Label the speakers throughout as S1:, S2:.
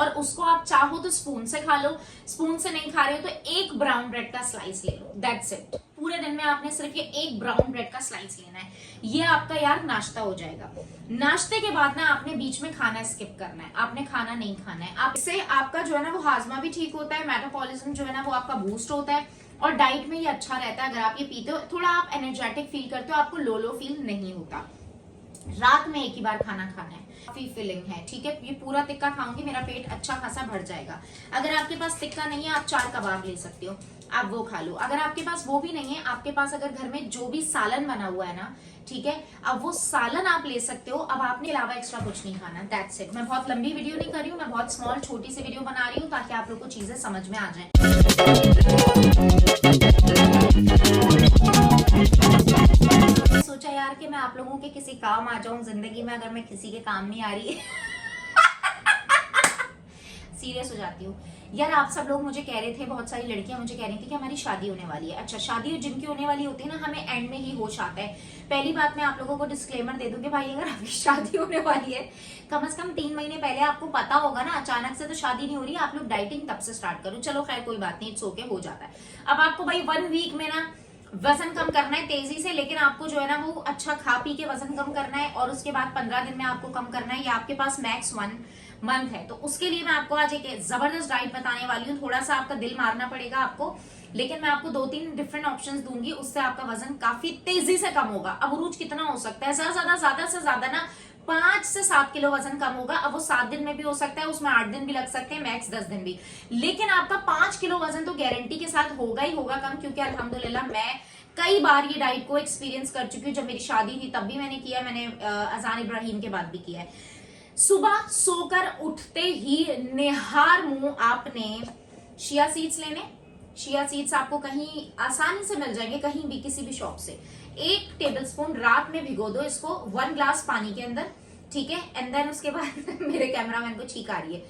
S1: और उसको आप चाहो तो स्पून से खा लो, स्पून से नहीं खा रहे हो तो एक ब्राउन ब्रेड का स्लाइस ले लो, दैट्स इट। पूरे दिन में आपने सिर्फ ये एक ब्राउन ब्रेड का स्लाइस लेना है, ये आपका यार नाश्ता हो जाएगा। नाश्ते के बाद ना आपने बीच में खाना स्किप करना है, आपने खाना नहीं खाना है। आप इससे आपका जो है ना वो हाजमा भी ठीक होता है, मेटाबॉलिज्म जो है ना वो आपका बूस्ट होता है, और डाइट में ये अच्छा रहता है। अगर आप ये पीते हो थोड़ा आप एनर्जेटिक फील करते हो, आपको लो लो फील नहीं होता। रात में एक ही बार खाना खाना है, काफी फिलिंग है, ठीक है। ये पूरा टिक्का खाऊंगी, मेरा पेट अच्छा खासा भर जाएगा। अगर आपके पास टिक्का नहीं है, आप 4 कबाब ले सकते हो, आप वो खा लो। अगर आपके पास वो भी नहीं है, आपके पास अगर घर में जो भी सालन बना हुआ है ना, ठीक है, अब वो सालन आप ले सकते हो। अब आपने अलावा एक्स्ट्रा कुछ नहीं खाना, दैट्स इट। मैं बहुत लंबी वीडियो नहीं कर रही हूँ, मैं बहुत स्मॉल छोटी सी वीडियो बना रही हूँ ताकि आप लोग को चीजें समझ में आ जाए। सोचा यार कि मैं आप लोगों के किसी काम आ जाऊं जिंदगी में, अगर मैं किसी के काम नहीं आ रही सीरियस हो जाती हूँ यार। आप सब लोग मुझे कह रहे थे, बहुत सारी लड़कियां मुझे कह रही थी कि हमारी शादी होने वाली है। अच्छा, शादी जिनकी होने वाली होती है ना, हमें एंड में ही होश आता है। पहली बात मैं आप लोगों को डिस्क्लेमर दे दूं कि भाई अगर आपकी शादी होने वाली है, कम से कम 3 महीने पहले आपको पता होगा ना, अचानक से तो शादी नहीं हो रही है, आप लोग डाइटिंग तब से स्टार्ट करो। चलो खैर कोई बात नहीं, इट्स ओके, हो जाता है। अब आपको भाई 1 वीक में ना वजन कम करना है तेजी से, लेकिन आपको जो है ना वो अच्छा खा पी के वजन कम करना है, और उसके बाद 15 दिन में आपको कम करना है, या आपके पास मैक्स 1 मंथ है। तो उसके लिए मैं आपको आज एक जबरदस्त डाइट बताने वाली हूँ। थोड़ा सा आपका दिल मारना पड़ेगा आपको, लेकिन मैं आपको 2-3 डिफरेंट ऑप्शंस दूंगी, उससे आपका वजन काफी तेजी से कम होगा। अब अरूज कितना हो सकता है, ज्यादा से ज्यादा ना 5 से 7 किलो वजन कम होगा। अब वो 7 दिन में भी हो सकता है, उसमें 8 दिन भी लग सकते हैं, मैक्स 10 दिन भी, लेकिन आपका 5 किलो वजन तो गारंटी के साथ होगा ही होगा कम, क्योंकि अल्हम्दुलिल्लाह मैं कई बार ये डाइट को एक्सपीरियंस कर चुकी हूँ। जब मेरी शादी थी तब भी मैंने किया, मैंने अजान इब्राहिम के बाद भी किया है। सुबह सोकर उठते ही निहार मुंह आपने शिया सीड्स लेने। शिया सीड्स आपको कहीं आसानी से मिल जाएंगे, कहीं भी किसी भी शॉप से। 1 टेबलस्पून रात में भिगो दो इसको 1 ग्लास पानी के अंदर, ठीक है। एंड देन उसके बाद मेरे कैमरामैन को छींक आ रही है,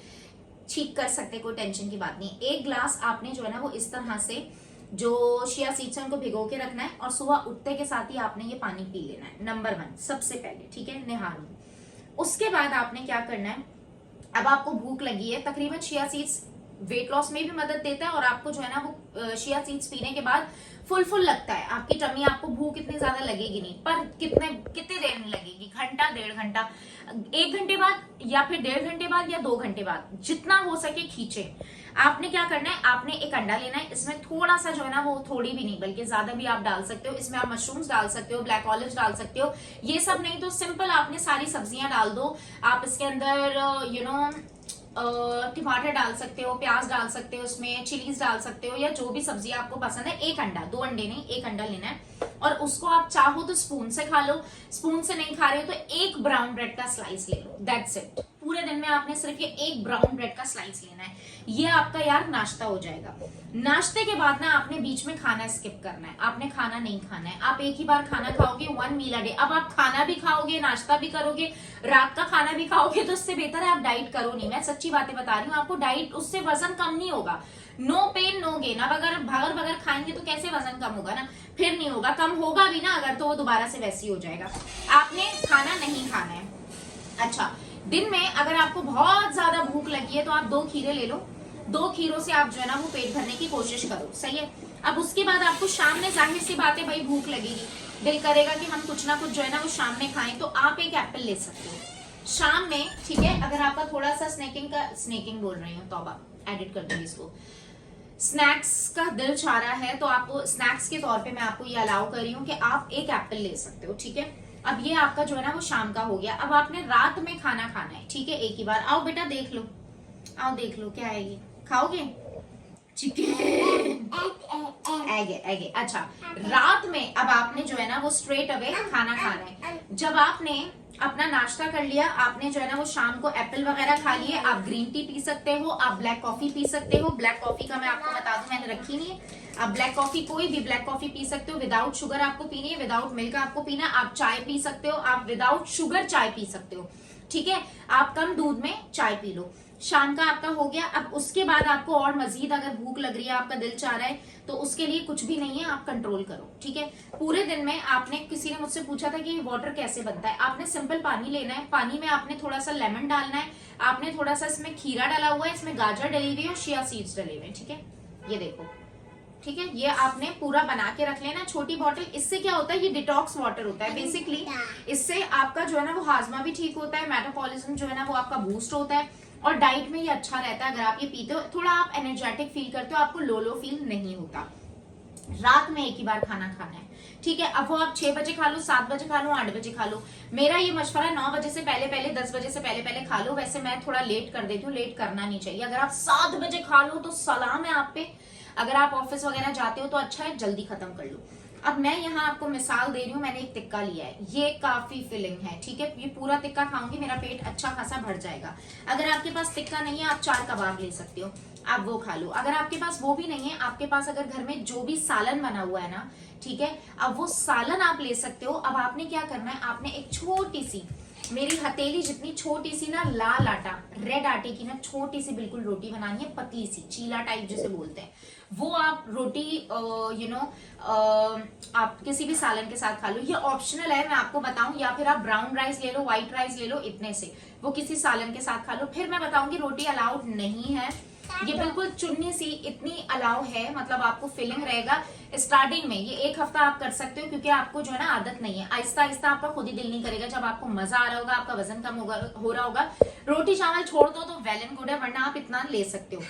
S1: छींक कर सकते, कोई टेंशन की बात नहीं। 1 ग्लास आपने जो है ना वो इस तरह से जो शिया सीड्स है उनको भिगो के रखना है, और सुबह उठते के साथ ही आपने ये पानी पी लेना है, नंबर 1 सबसे पहले, ठीक है, निहार मुंह। उसके बाद आपने क्या करना है, अब आपको भूख लगी है, तकरीबन शिया सीड्स वेट लॉस में भी मदद देता है, और आपको जो है ना वो शिया सीड्स पीने के बाद फुल लगता है आपकी टमी, आपको भूख इतनी ज्यादा लगेगी नहीं, पर कितने देर में लगेगी, घंटा 1.5 घंटा, 1 घंटे बाद, या फिर 1.5 घंटे बाद, या 2 घंटे बाद, जितना हो सके खींचे। आपने क्या करना है, आपने एक अंडा लेना है, इसमें थोड़ा सा जो है ना वो, थोड़ी भी नहीं बल्कि ज्यादा भी आप डाल सकते हो, इसमें आप मशरूम्स डाल सकते हो, ब्लैक ऑलिव्स डाल सकते हो, ये सब नहीं तो सिंपल आपने सारी सब्जियां डाल दो। आप इसके अंदर टमाटर डाल सकते हो, प्याज डाल सकते हो, उसमें चिलीज डाल सकते हो, या जो भी सब्जी आपको पसंद है। 1 अंडा, 2 अंडे नहीं, 1 अंडा लेना है, और उसको आप चाहो तो स्पून से खा लो, स्पून से नहीं खा रहे हो तो एक ब्राउन ब्रेड का स्लाइस ले लो, दैट्स इट। पूरे दिन में आपने सिर्फ ये एक ब्राउन ब्रेड का स्लाइस लेना है, ये आपका यार नाश्ता हो जाएगा। नाश्ते के बाद ना आपने बीच में खाना स्किप करना है, आपने खाना नहीं खाना है, आप एक ही बार खाना खाओगे 1 मील अ डे। अब आप खाना भी खाओगे, नाश्ता भी करोगे, रात का खाना भी खाओगे, तो उससे बेहतर है आप डाइट करो नहीं। मैं सच्ची बातें बता रही हूँ आपको, डाइट उससे वजन कम नहीं होगा, नो पेन नो गेन। अब अगर भगर भगर खाएंगे तो कैसे वजन कम होगा ना, फिर नहीं होगा, कम होगा भी ना अगर, तो वो दोबारा से वैसे ही हो जाएगा। आपने खाना नहीं खाना है। अच्छा, दिन में अगर आपको बहुत ज्यादा भूख लगी है तो आप 2 खीरे ले लो, 2 खीरों से आप जो है ना वो पेट भरने की कोशिश करो, सही है। अब उसके बाद आपको शाम में, जाहिर सी बात है भाई भूख लगेगी, दिल करेगा कि हम कुछ ना कुछ जो है ना वो शाम में खाएं, तो आप एक एप्पल ले सकते हो शाम में, ठीक है। अगर आपका थोड़ा सा स्नैकिंग बोल रही हूँ, तौबा, एडिट कर दूंगी इसको, स्नैक्स का दिल चाह रहा है तो आपको स्नैक्स के तौर पे मैं आपको ये अलाउ कर रही हूँ कि आप एक एप्पल ले सकते हो, ठीक है। अब ये आपका जो है ना वो शाम का हो गया। अब आपने रात में खाना खाना है, ठीक है, एक ही बार। आओ बेटा देख लो, आओ देख लो क्या है ये, खाओगे चिकन, एग। अच्छा, रात में अब आपने जो है ना वो स्ट्रेट अवे खाना खाना है। जब आपने अपना नाश्ता कर लिया, आपने जो है ना वो शाम को एप्पल वगैरह खा लिए, आप ग्रीन टी पी सकते हो, आप ब्लैक कॉफी पी सकते हो। ब्लैक कॉफी का मैं आपको बता दूं, मैंने रखी नहीं है, आप ब्लैक कॉफी, कोई भी ब्लैक कॉफी पी सकते हो, विदाउट शुगर आपको पीनी है, विदाउट मिल्क आपको पीना। आप चाय पी सकते हो, आप विदाउट शुगर चाय पी सकते हो, ठीक है। आप कम दूध में चाय पी लो। शाम का आपका हो गया। अब उसके बाद आपको और मजीद अगर भूख लग रही है, आपका दिल चाह रहा है, तो उसके लिए कुछ भी नहीं है, आप कंट्रोल करो, ठीक है। पूरे दिन में आपने, किसी ने मुझसे पूछा था कि वाटर कैसे बनता है, आपने सिंपल पानी लेना है, पानी में आपने थोड़ा सा लेमन डालना है, आपने थोड़ा सा इसमें खीरा डाला हुआ है, इसमें गाजर डली हुई है और चिया सीड्स डले हुए हैं, ठीक है, ये देखो, ठीक है। ये आपने पूरा बना के रख लेना, छोटी बॉटल। इससे क्या होता है, ये डिटॉक्स वाटर होता है बेसिकली। इससे आपका जो है ना वो हाजमा भी ठीक होता है, मेटाबॉलिज्म जो है ना वो आपका बूस्ट होता है, और डाइट में ये अच्छा रहता है। अगर आप ये पीते हो, थोड़ा आप एनर्जेटिक फील करते हो, आपको लो फील नहीं होता। रात में एक ही बार खाना खाना है, ठीक है। अब वो आप 6 बजे खा लो, 7 बजे खा लो, 8 बजे खा लो। मेरा ये मशवरा 9 बजे से पहले 10 बजे से पहले खा लो। वैसे मैं थोड़ा लेट कर देती हूँ, लेट करना नहीं चाहिए। अगर आप 7 बजे खा लो तो सलाम है आप पे। अगर आप ऑफिस वगैरह जाते हो तो अच्छा है, जल्दी खत्म कर लो। अब मैं यहाँ आपको मिसाल दे रही हूँ, मैंने एक टिक्का लिया है, ये काफी फिलिंग है, ठीक है। ये पूरा टिक्का खाऊंगी, मेरा पेट अच्छा खासा भर जाएगा। अगर आपके पास टिक्का नहीं है, आप 4 कबाब ले सकते हो, आप वो खा लो। अगर आपके पास वो भी नहीं है, आपके पास अगर घर में जो भी सालन बना हुआ है ना, ठीक है, अब वो सालन आप ले सकते हो। अब आपने क्या करना है, आपने एक छोटी सी, मेरी हथेली जितनी छोटी सी ना, लाल आटा, रेड आटे की ना छोटी सी बिल्कुल रोटी बनानी है, पतली सी, चीला टाइप जिसे बोलते हैं, वो आप रोटी आप किसी भी सालन के साथ खा लो। ये ऑप्शनल है, मैं आपको बताऊं, या फिर आप ब्राउन राइस ले लो, व्हाइट राइस ले लो, इतने से वो किसी सालन के साथ खा लो। फिर मैं बताऊंगी रोटी अलाउड नहीं है, ये बिल्कुल चुन्नी सी इतनी अलाउ है, मतलब आपको फीलिंग रहेगा। स्टार्टिंग में ये 1 हफ्ता आप कर सकते हो, क्योंकि आपको जो है ना आदत नहीं है। आहिस्ता आहिस्ता आपका खुद ही दिल नहीं करेगा, जब आपको मजा आ रहा होगा, आपका वजन कम हो रहा होगा, रोटी चावल छोड़ दो तो वेल एंड गुड है, वरना आप इतना ले सकते हो।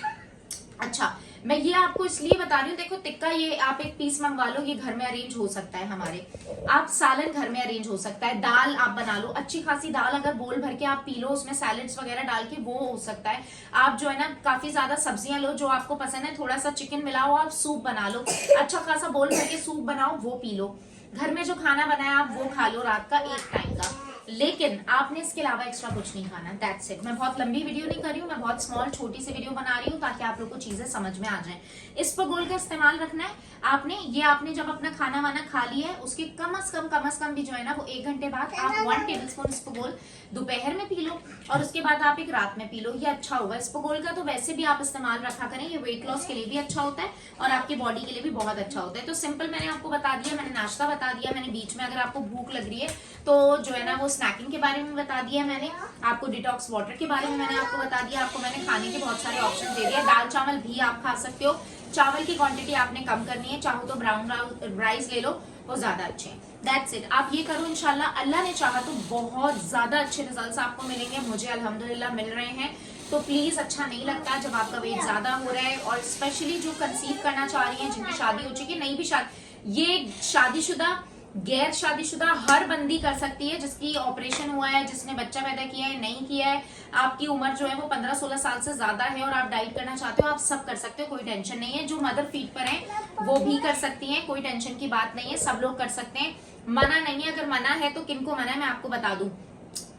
S1: अच्छा, मैं ये आपको इसलिए बता रही हूँ, देखो टिक्का ये आप एक पीस मंगवा लो, ये घर में अरेंज हो सकता है हमारे। आप सालन घर में अरेंज हो सकता है, दाल आप बना लो, अच्छी खासी दाल, अगर बोल भर के आप पी लो, उसमें सैलेड्स वगैरह डाल के, वो हो सकता है। आप जो है ना काफी ज्यादा सब्जियां लो जो आपको पसंद है, थोड़ा सा चिकन मिलाओ, आप सूप बना लो, अच्छा खासा बोल भर के सूप बनाओ, वो पी लो। घर में जो खाना बनाया आप वो खा लो रात का 1 टाइम का, लेकिन आपने इसके अलावा एक्स्ट्रा कुछ नहीं खाना, दैट्स इट। मैं बहुत लंबी वीडियो नहीं कर रही हूँ, मैं बहुत स्मॉल छोटी सी वीडियो बना रही हूँ, ताकि आप लोग को चीजें समझ में आ जाएं। इस पगोल का इस्तेमाल रखना है आपने। ये आपने जब अपना खाना वाना खा लिया है, उसके कम से कम भी जो है ना वो 1 घंटे बाद आप 1 टेबलस्पून इस्पगोल दोपहर में पी लो, और उसके बाद आप एक रात में पी लो, ये अच्छा होगा। इस्पगोल का तो वैसे भी आप इस्तेमाल रखा करें, ये वेट लॉस के लिए भी अच्छा होता है और आपकी बॉडी के लिए भी बहुत अच्छा होता है। तो सिंपल मैंने आपको बता दिया, मैंने नाश्ता बता दिया, मैंने बीच में अगर आपको भूख लग रही है तो जो है ना वो स्नैकिंग के बारे में बता दिया, मैंने आपको डिटॉक्स वाटर के बारे में मैंने आपको बता दिया, आपको मैंने खाने के बहुत सारे ऑप्शन दे दिए। दाल चावल भी आप खा सकते हो, चावल की क्वांटिटी आपने कम करनी है, चाहो तो ब्राउन राइस ले लो, वो ज्यादा अच्छे हैं। दैट्स इट, आप ये करो, इंशाल्लाह अल्लाह ने चाहा तो बहुत ज्यादा अच्छे रिजल्ट्स आपको मिलेंगे। मुझे अल्हम्दुलिल्लाह मिल रहे हैं। तो प्लीज अच्छा नहीं लगता जब आपका वेट ज्यादा हो रहा है, और स्पेशली जो कंसीव करना चाह रही हैं, जिनकी शादी हो चुकी है, नहीं भी शादी, ये शादीशुदा गैर शादीशुदा हर बंदी कर सकती है, जिसकी ऑपरेशन हुआ है, जिसने बच्चा पैदा किया है, नहीं किया है, आपकी उम्र जो है वो 15-16 साल से ज्यादा है और आप डाइट करना चाहते हो, आप सब कर सकते हो, कोई टेंशन नहीं है। जो मदर फीड पर है वो भी कर सकती हैं, कोई टेंशन की बात नहीं है, सब लोग कर सकते हैं, मना नहीं है। अगर मना है तो किनको मना है मैं आपको बता दूं,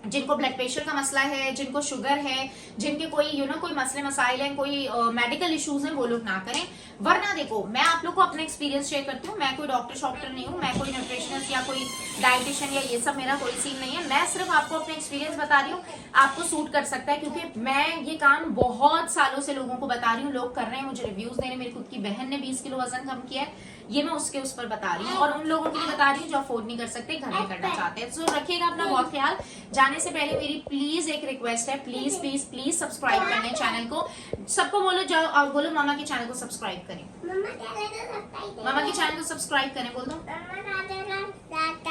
S1: जिनको ब्लड प्रेशर का मसला है, जिनको शुगर है, जिनके कोई कोई मसले मसाइल हैं, कोई मेडिकल इश्यूज हैं, वो लोग ना करें। वरना देखो, मैं आप लोग को अपना एक्सपीरियंस शेयर करती हूँ, मैं कोई डॉक्टर नहीं हूँ, मैं कोई न्यूट्रिशनिस्ट या कोई डाइटिशियन या ये सब मेरा कोई सीन नहीं है। मैं सिर्फ आपको अपने एक्सपीरियंस बता रही हूँ, आपको सूट कर सकता है, क्योंकि मैं ये काम बहुत सालों से लोगों को बता रही हूँ, लोग कर रहे हैं, मुझे रिव्यूज दे रहे हैं। मेरी खुद की बहन ने 20 किलो वजन कम किया है, ये मैं उस पर बता रही हूँ, और उन लोगों के लिए बता रही हूँ जो अफोर्ड नहीं कर सकते, घर में करना चाहते हैं। तो रखिएगा अपना बहुत ख्याल। जाने से पहले मेरी प्लीज एक रिक्वेस्ट है, प्लीज प्लीज प्लीज सब्सक्राइब कर लें चैनल को। सबको बोलो, जाओ और बोलो मामा के चैनल को सब्सक्राइब करें, मामा के चैनल को सब्सक्राइब करें, बोल दो।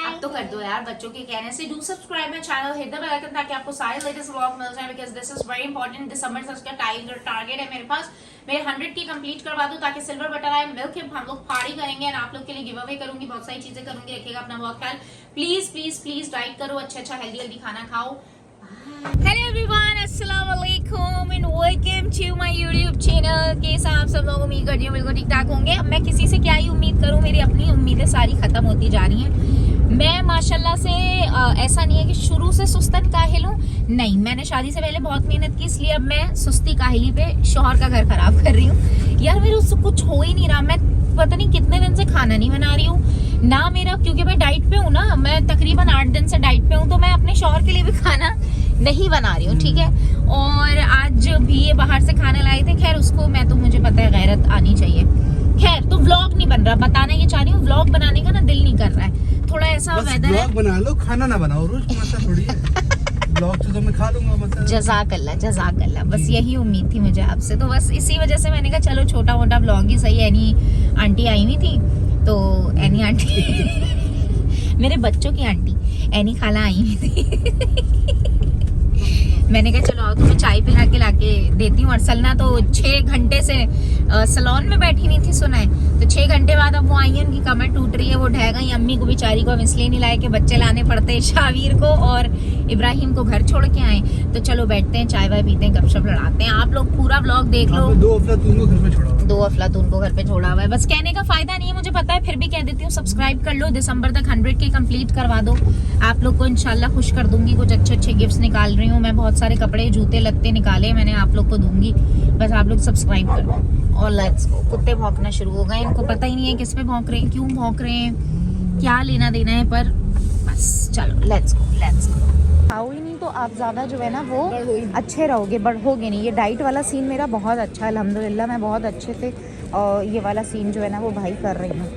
S1: अब तो कर दो यार, बच्चों के कहने से। Do subscribe my channel, hit the bell icon, ताकि आपको सारे लेटेस्ट व्लॉग मिल जाए, because this is very important. दिसंबर तक का टारगेट है मेरे पास, मेरे 100 की कंप्लीट करवा दूं, ताकि सिल्वर बटन आए, मिल्क हम लोग पार्टी करेंगे, और आप लोग के लिए गिव अवे करूंगी, बहुत सारी चीजें करूंगी। रखिएगा अपना बहुत ख्याल। प्लीज प्लीज प्लीज डाइट करो, अच्छा हेल्दी खाना खाओ। हेलो एवरीवन, अस्सलाम वालेकुम and welcome to my YouTube channel. कैसा आप सब लोग, उम्मीद करती हूँ बिल्कुल ठीक ठाक होंगे। अब मैं किसी से क्या ही उम्मीद करूँ, मेरी अपनी उम्मीदें सारी खत्म होती जा रही हैं। मैं माशाल्लाह से ऐसा नहीं है कि शुरू से सुस्तन काहिल हूँ, नहीं, मैंने शादी से पहले बहुत मेहनत की, इसलिए अब मैं सुस्ती काहिली पे शौहर का घर खराब कर रही हूँ। यार मेरे उससे कुछ हो ही नहीं रहा, मैं पता नहीं कितने दिन से खाना नहीं बना रही हूँ ना मेरा, क्योंकि मैं डाइट पे हूँ ना, मैं तकरीबन 8 दिन से डाइट पे हूँ, तो मैं अपने शौहर के लिए भी खाना नहीं बना रही हूँ, ठीक है। और आज भी ये बाहर से खाना लाए थे, खैर उसको मैं तो, मुझे पता है गैरत आनी चाहिए। खैर तो व्लॉग नहीं बन रहा, बताना ये चाह रही हूँ, व्लॉग बनाने का ना दिल नहीं कर रहा है, थोड़ा ऐसा वेदर है।
S2: व्लॉग बना लो, खाना ना बनाओ रोज, मसला थोड़ी है। व्लॉग तो मैं खा लूंगा मतलब। जज़ाकल्लाह, बस यही उम्मीद थी मुझे आपसे, तो बस इसी वजह से मैंने कहा चलो छोटा मोटा व्लॉग ही सही। एनी आंटी आई हुई थी, तो एनी आंटी मेरे बच्चों की आंटी एनी खाला आई हुई थी। मैंने कहा चलो आओ तुम्हें चाय पिला के लाके देती हूँ। और सलना तो 6 घंटे से सलोन में बैठी हुई थी, सुना है, तो 6 घंटे बाद अब वो आई है, उनकी कमर टूट रही है, वो ढह गई। अम्मी को बेचारी को हम इसलिए नहीं लाए कि बच्चे लाने पड़ते, शावीर को और इब्राहिम को घर छोड़ के आए। तो चलो बैठते हैं, चाय वाय पीते हैं, गपशप लड़ाते हैं। आप लोग पूरा व्लॉग देख लो। 2 अफलातून को घर पे छोड़ा हुआ है।
S1: 2 अफलातून को घर पे छोड़ा हुआ है, बस कहने का फायदा नहीं है, मुझे पता है, फिर भी कह देती हूँ सब्सक्राइब कर लो, दिसंबर तक 100 के कंप्लीट करवा दो। आप लोग को इंशाल्लाह खुश कर दूंगी, कुछ अच्छे अच्छे गिफ्ट्स निकाल रही हूँ मैं, बहुत सारे कपड़े जूते लत्ते निकाले मैंने, आप लोग को दूंगी, बस आप लोग सब्सक्राइब कर दो। और लेट्स गो। कुत्ते भौंकना शुरू हो गए, इनको पता ही नहीं है किस पे भौंक रहे हैं, क्यों भौंक रहे हैं, क्या लेना देना है, पर बस चलो लेट्स गो। खाओ ही नहीं तो आप ज़्यादा जो है ना वो अच्छे रहोगे, बढ़ोगे नहीं। ये डाइट वाला सीन मेरा बहुत अच्छा है अल्हम्दुलिल्लाह, मैं बहुत अच्छे से और ये वाला सीन जो है ना वो भाई कर रही हूँ।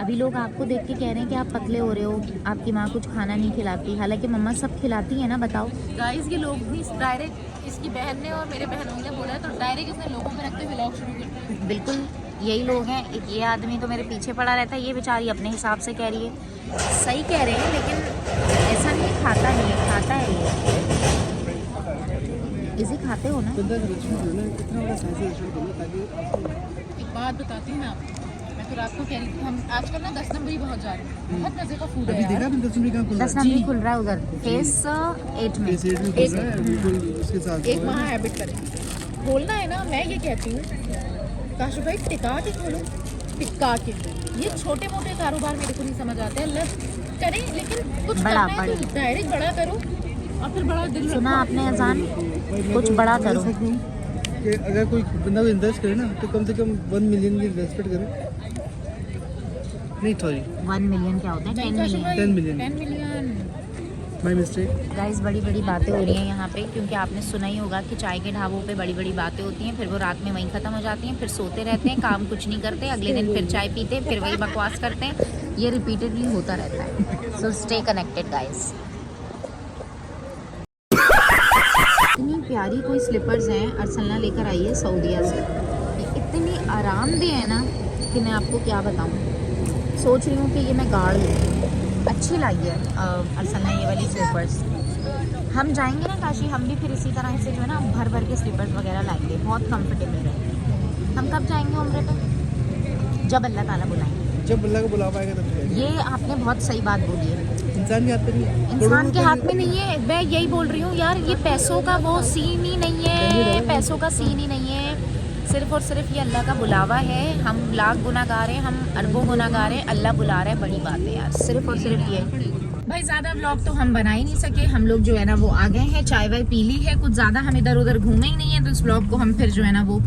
S1: अभी लोग आपको देख के कह रहे हैं कि आप पतले हो रहे हो, आपकी माँ कुछ खाना नहीं खिलाती, हालांकि मम्मा सब खिलाती है ना, बताओ।
S3: गाइस ये लोग भी डायरेक्ट, इसकी बहन ने और मेरे बहनों ने बोला है, तो डायरेक्ट इसने लोगों पे रखते हुए व्लॉग शुरू किया।
S1: बिल्कुल यही लोग हैं। एक ये आदमी तो मेरे पीछे पड़ा रहता है, ये बेचारी अपने हिसाब से कह रही है, सही कह रहे हैं, लेकिन ऐसा नहीं है, खाता नहीं है, खाता है ये। इसे खाते हो ना?
S3: एक बात बताती हूँ मैं आपको, मैं तो रात को कह रही थी, हम आजकल ना 10 नंबरी बहुत जा रहे हैं, बहुत मजे का फूड है
S2: अभी देखा
S3: यार।
S2: आपने 10 नंबर कहाँ खुल रहा
S1: 10 नंबर खुल रहा है उधर, फेस 8 में।
S2: है? फेस 8 में खुल रहा है, बिल्कुल उसके साथ।
S3: एक वहाँ हैबिट करें, खोलना है ना, मैं ये कहती हूँ काशु भाई टिका के खोलो, टिका के। ये छोटे मोटे कारोबार मेरे को नहीं समझ आते हैं, करें लेकिन कुछ
S1: बड़ा,
S3: करना है तो डायरेक्ट बड़ा करो और फिर बड़ा दिल
S1: सुना
S3: रखो।
S1: आपने अजान, कुछ बड़ा करो।
S2: कि अगर कोई बंदा इन्वेस्ट करे ना तो कम से कम 1 मिलियन की इन्वेस्टमेंट करे। नहीं सॉरी
S1: 1 मिलियन क्या होता है? 10
S3: काशु
S1: मिलियन।
S3: भाई,
S2: 10 million.
S3: 10 million.
S2: My mistake.
S1: Guys बड़ी बड़ी बातें हो रही हैं यहाँ पे, क्योंकि आपने सुना ही होगा कि चाय के ढाबों पे बड़ी बड़ी बातें होती हैं, फिर वो रात में वहीं ख़त्म हो जाती हैं, फिर सोते रहते हैं, काम कुछ नहीं करते, अगले दिन फिर चाय पीते हैं, फिर वही बकवास करते हैं, ये रिपीटेडली होता रहता है। So stay connected guys. इतनी प्यारी कोई स्लीपर्स हैं, अरसलना लेकर आई है सऊदीया से, इतनी आरामदेह है ना कि मैं आपको क्या बताऊँ। सोच रही हूँ कि ये मैं गाड़ लूँ, अच्छी लाई है अरसलना ये वाली स्लीपर्स। हम जाएंगे ना काशी, हम भी फिर इसी तरह से जो है ना भर भर के स्लीपर्स वगैरह लाएंगे, बहुत कंफर्टेबल रहेंगे। हम कब जाएंगे उम्रे पे? जब अल्लाह ताला बुलाएंगे।
S2: जब अल्लाह को बुलावा आएगा तब जाएंगे।
S1: ये आपने बहुत सही बात बोली है।
S2: इंसान के हाथ पे नहीं है,
S1: इंसान के हाथ में नहीं है, मैं यही बोल रही हूँ यार, ये पैसों का वो सीन ही नहीं है, पैसों का सीन ही नहीं है, सिर्फ और सिर्फ ये अल्लाह का बुलावा है। हम लाख गुनाहगार हैं, हम अरबों गुनाहगार हैं, अल्लाह बुला रहा है, बड़ी बात है यार, सिर्फ और सिर्फ ये। भाई ज़्यादा व्लॉग तो हम बना ही नहीं सके, हम लोग जो है ना वो आ गए हैं, चाय वाय पी ली है, कुछ ज़्यादा हम इधर उधर घूमे ही नहीं है, तो इस व्लॉग को हम फिर जो है ना वो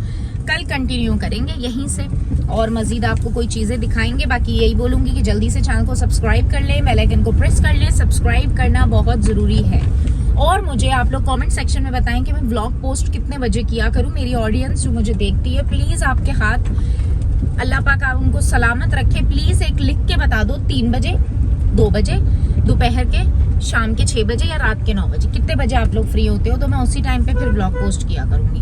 S1: कल कंटिन्यू करेंगे यहीं से, और मज़ीद आपको कोई चीज़ें दिखाएंगे। बाकी यही बोलूँगी कि जल्दी से चैनल को सब्सक्राइब कर लें, बेल आइकन को प्रेस कर लें, सब्सक्राइब करना बहुत ज़रूरी है। और मुझे आप लोग कमेंट सेक्शन में बताएं कि मैं व्लॉग पोस्ट कितने बजे किया करूं। मेरी ऑडियंस जो मुझे देखती है, प्लीज़ आपके हाथ अल्लाह पाक आप उनको सलामत रखे, प्लीज़ एक लिख के बता दो, 3 बजे, 2 बजे, दोपहर के, शाम के 6 बजे या रात के 9 बजे, कितने बजे आप लोग फ्री होते हो, तो मैं उसी टाइम पे फिर व्लॉग पोस्ट किया करूँगी।